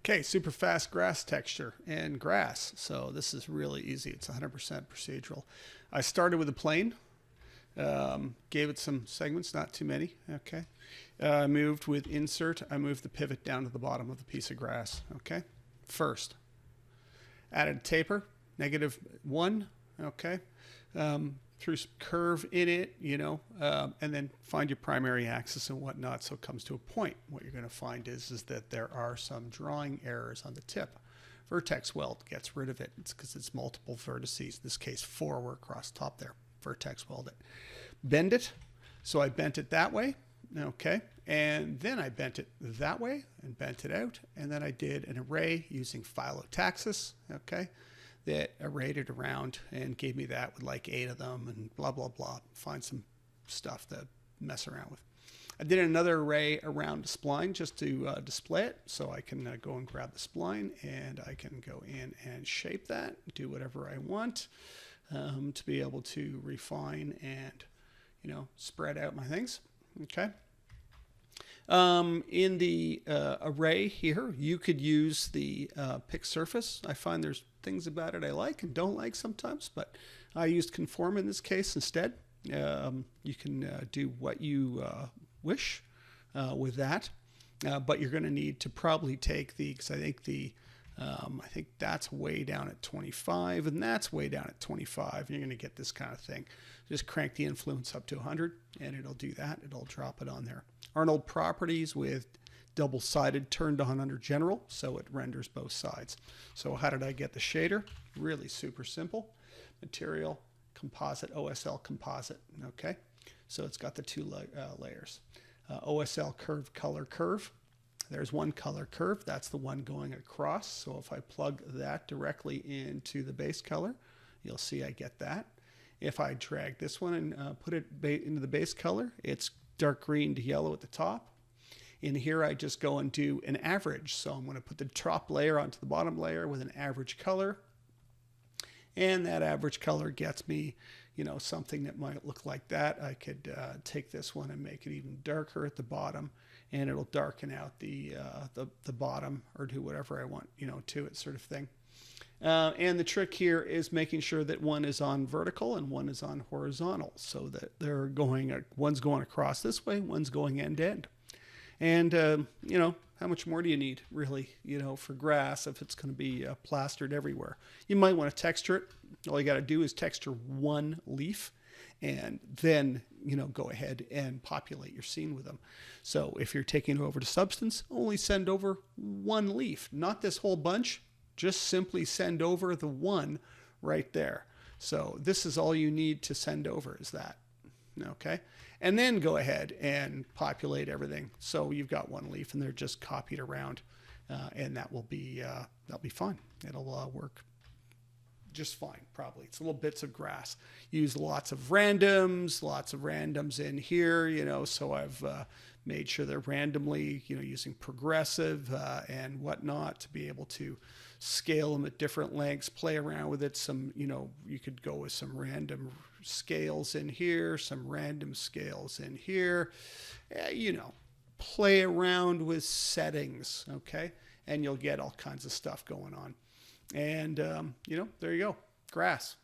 Okay, super fast grass texture and grass. So this is really easy. It's 100% procedural. I started with a plane, gave it some segments, not too many. Okay. I moved with insert. I moved the pivot down to the bottom of the piece of grass. Okay. First, added taper, -1. Okay. Threw some curve in it, and then find your primary axis and whatnot. So it comes to a point. What you're going to find is that there are some drawing errors on the tip. Vertex weld gets rid of it. It's because it's multiple vertices. In this case, 4 were across the top there. Vertex weld it. Bend it. So I bent it that way. Okay. And then I bent it that way and bent it out. And then I did an array using phyllotaxis. Okay. That arrayed it around and gave me that with like 8 of them and blah, blah, blah. Find some stuff to mess around with. I did another array around the spline just to display it. So I can go and grab the spline and I can go in and shape that, do whatever I want to be able to refine and, spread out my things. Okay. In the array here, you could use the pick surface. I find there's things about it I like and don't like sometimes, but I used conform in this case instead. You can do what you wish with that, but you're going to need to probably take because I think that's way down at 25 and that's way down at 25. And you're going to get this kind of thing. Just crank the influence up to 100 and it'll do that. It'll drop it on there. Arnold properties with double-sided turned on under general, so it renders both sides. So how did I get the shader? Really super simple. Material, composite, OSL composite. Okay, so it's got the 2 layers. OSL curve, color curve. There's one color curve. That's the one going across. So if I plug that directly into the base color, you'll see I get that. If I drag this one and put it into the base color, it's dark green to yellow at the top. In here, I just go and do an average. So I'm going to put the top layer onto the bottom layer with an average color. And that average color gets me, something that might look like that. I could take this one and make it even darker at the bottom, and it'll darken out the bottom or do whatever I want, to it, sort of thing. And the trick here is making sure that one is on vertical and one is on horizontal, so that they're one's going across this way, one's going end to end. And, how much more do you need, really, for grass if it's going to be plastered everywhere? You might want to texture it. All you got to do is texture one leaf and then, go ahead and populate your scene with them. So if you're taking it over to substance, only send over one leaf, not this whole bunch. Just simply send over the one right there. So this is all you need to send over is that. Okay. And then go ahead and populate everything. So you've got one leaf and they're just copied around, and that'll be fine. It'll work just fine, probably. It's little bits of grass. Use lots of randoms in here, so I've made sure they're randomly, using progressive and whatnot to be able to scale them at different lengths, play around with it. Some, you could go with some random scales in here, some random scales in here, play around with settings, okay? And you'll get all kinds of stuff going on. And, there you go, grass.